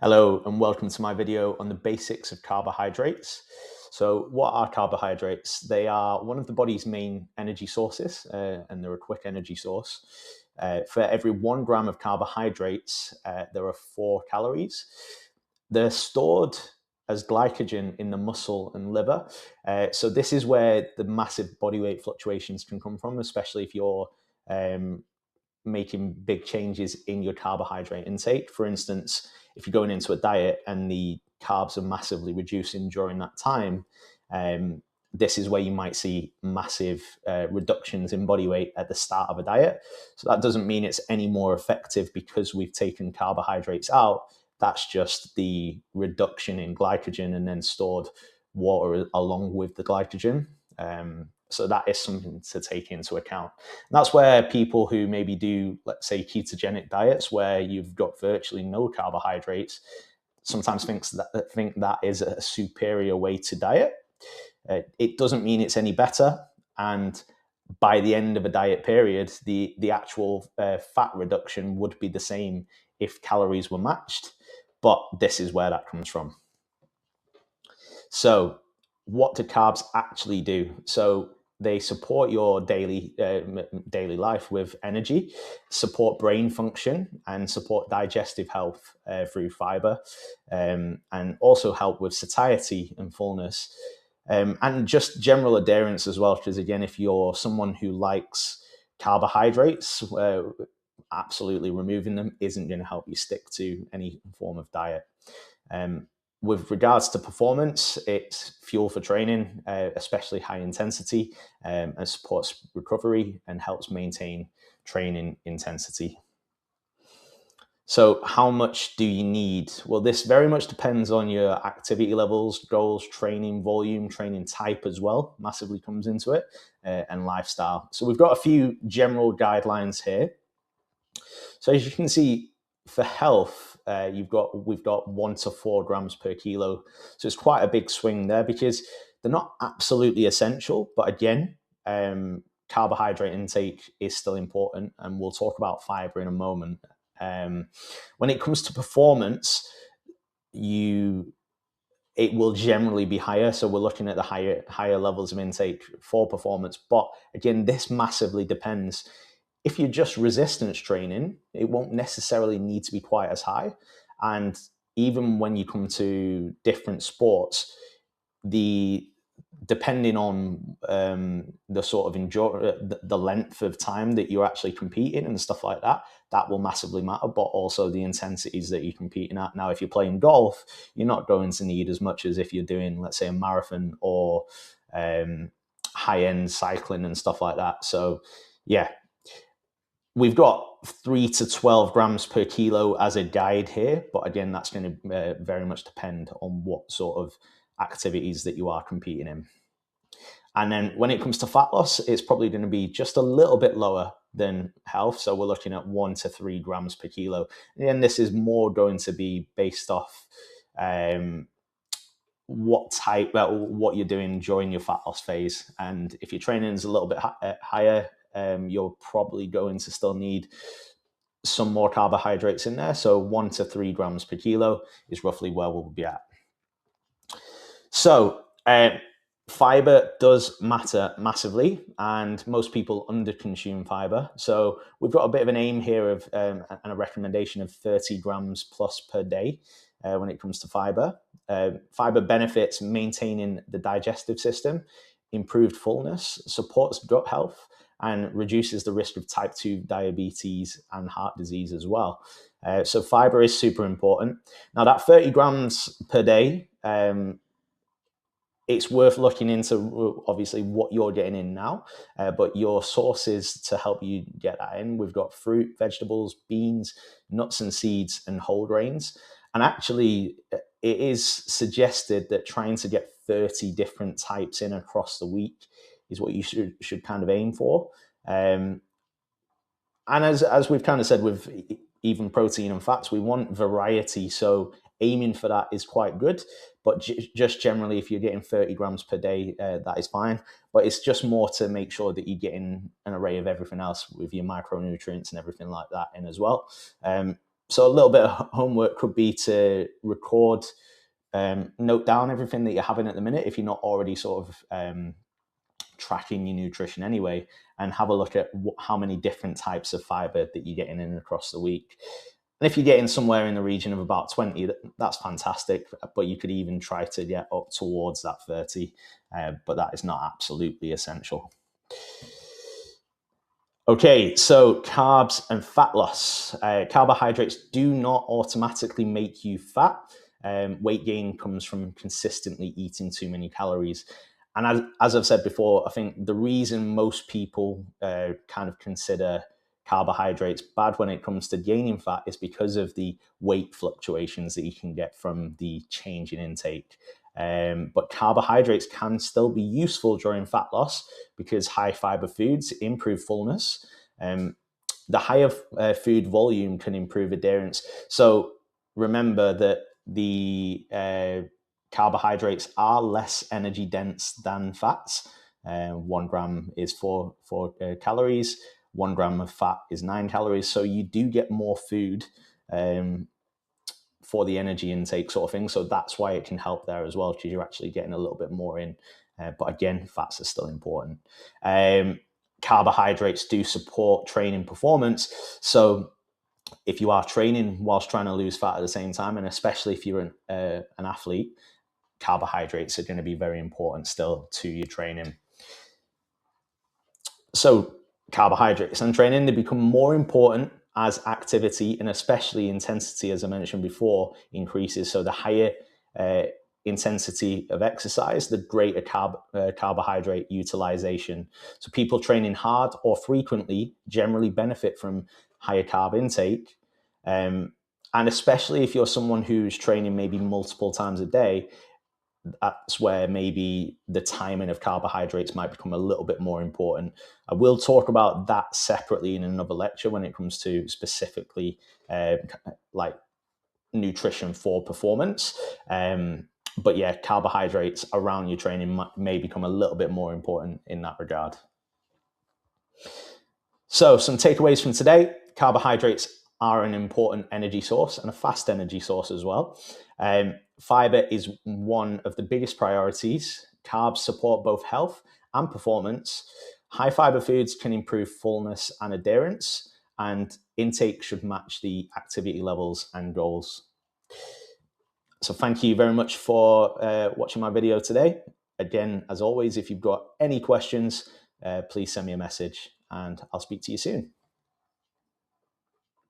Hello and welcome to my video on the basics of carbohydrates. So what are carbohydrates? They are one of the body's main energy sources and they're a quick energy source. For every 1 gram of carbohydrates, there are 4 calories. They're stored as glycogen in the muscle and liver. So this is where the massive body weight fluctuations can come from, especially if you're making big changes in your carbohydrate intake. For instance, if you're going into a diet and the carbs are massively reducing during that time, this is where you might see massive reductions in body weight at the start of a diet. So that doesn't mean it's any more effective because we've taken carbohydrates out. That's just the reduction in glycogen and then stored water along with the glycogen. So that is something to take into account. And that's where people who maybe do, let's say, ketogenic diets where you've got virtually no carbohydrates sometimes think that is a superior way to diet. It doesn't mean it's any better. And by the end of a diet period, the actual fat reduction would be the same if calories were matched. But this is where that comes from. So what do carbs actually do? So they support your daily life with energy, support brain function, and support digestive health through fiber, and also help with satiety and fullness, and just general adherence as well. Because again, if you're someone who likes carbohydrates, absolutely removing them isn't going to help you stick to any form of diet. With regards to performance, it's fuel for training, especially high intensity, and supports recovery and helps maintain training intensity. So how much do you need? Well, this very much depends on your activity levels, goals, training volume, training type as well, massively comes into it, and lifestyle. So we've got a few general guidelines here. So as you can see, for health, we've got 1 to 4 grams per kilo. So it's quite a big swing there because they're not absolutely essential. But again, carbohydrate intake is still important, and we'll talk about fiber in a moment. When it comes to performance, it will generally be higher. So we're looking at the higher levels of intake for performance. But again, this massively depends. If you're just resistance training, it won't necessarily need to be quite as high. And even when you come to different sports, depending on the sort of the length of time that you're actually competing and stuff like that, that will massively matter, but also the intensities that you're competing at. Now, if you're playing golf, you're not going to need as much as if you're doing, let's say, a marathon or high-end cycling and stuff like that. So yeah, we've got 3 to 12 grams per kilo as a guide here, but again, that's going to very much depend on what sort of activities that you are competing in. And then when it comes to fat loss, it's probably going to be just a little bit lower than health. So we're looking at 1 to 3 grams per kilo. And this is more going to be based off what you're doing during your fat loss phase. And if your training is a little bit higher, you're probably going to still need some more carbohydrates in there. So 1 to 3 grams per kilo is roughly where we'll be at. So fiber does matter massively, and most people underconsume fiber. So we've got a bit of an aim here of and a recommendation of 30 grams plus per day when it comes to fiber. Fiber benefits maintaining the digestive system, improved fullness, supports gut health, and reduces the risk of type 2 diabetes and heart disease as well. So fiber is super important. Now that 30 grams per day, it's worth looking into obviously what you're getting in now, but your sources to help you get that in. We've got fruit, vegetables, beans, nuts and seeds, and whole grains. And actually, it is suggested that trying to get 30 different types in across the week is what you should kind of aim for. And as we've kind of said with even protein and fats, we want variety. So aiming for that is quite good. But just generally, if you're getting 30 grams per day, that is fine. But it's just more to make sure that you're getting an array of everything else with your micronutrients and everything like that in as well. So a little bit of homework could be to record, note down everything that you're having at the minute if you're not already sort of tracking your nutrition anyway, and have a look at how many different types of fiber that you're getting in across the week. And if you're getting somewhere in the region of about 20, that's fantastic, but you could even try to get up towards that 30, but that is not absolutely essential. Okay, so carbs and fat loss. Carbohydrates do not automatically make you fat. Weight gain comes from consistently eating too many calories. And as I've said before, I think the reason most people kind of consider carbohydrates bad when it comes to gaining fat is because of the weight fluctuations that you can get from the change in intake. But carbohydrates can still be useful during fat loss because high fiber foods improve fullness. The higher food volume can improve adherence. So remember that the carbohydrates are less energy dense than fats. 1 gram is four calories. 1 gram of fat is 9 calories. So you do get more food for the energy intake sort of thing. So that's why it can help there as well, because you're actually getting a little bit more in. But again, fats are still important. Carbohydrates do support training performance. So if you are training whilst trying to lose fat at the same time, and especially if you're an athlete, carbohydrates are going to be very important still to your training. So carbohydrates and training, they become more important as activity and especially intensity, as I mentioned before, increases. So the higher intensity of exercise, the greater carbohydrate utilization. So people training hard or frequently generally benefit from higher carb intake. And especially if you're someone who's training maybe multiple times a day, that's where maybe the timing of carbohydrates might become a little bit more important. I will talk about that separately in another lecture when it comes to specifically like nutrition for performance. But yeah, carbohydrates around your training may become a little bit more important in that regard. So some takeaways from today: carbohydrates are an important energy source and a fast energy source as well. Fiber is one of the biggest priorities. Carbs support both health and performance. High fiber foods can improve fullness and adherence, and intake should match the activity levels and goals. So thank you very much for watching my video today. Again, as always, if you've got any questions, please send me a message and I'll speak to you soon.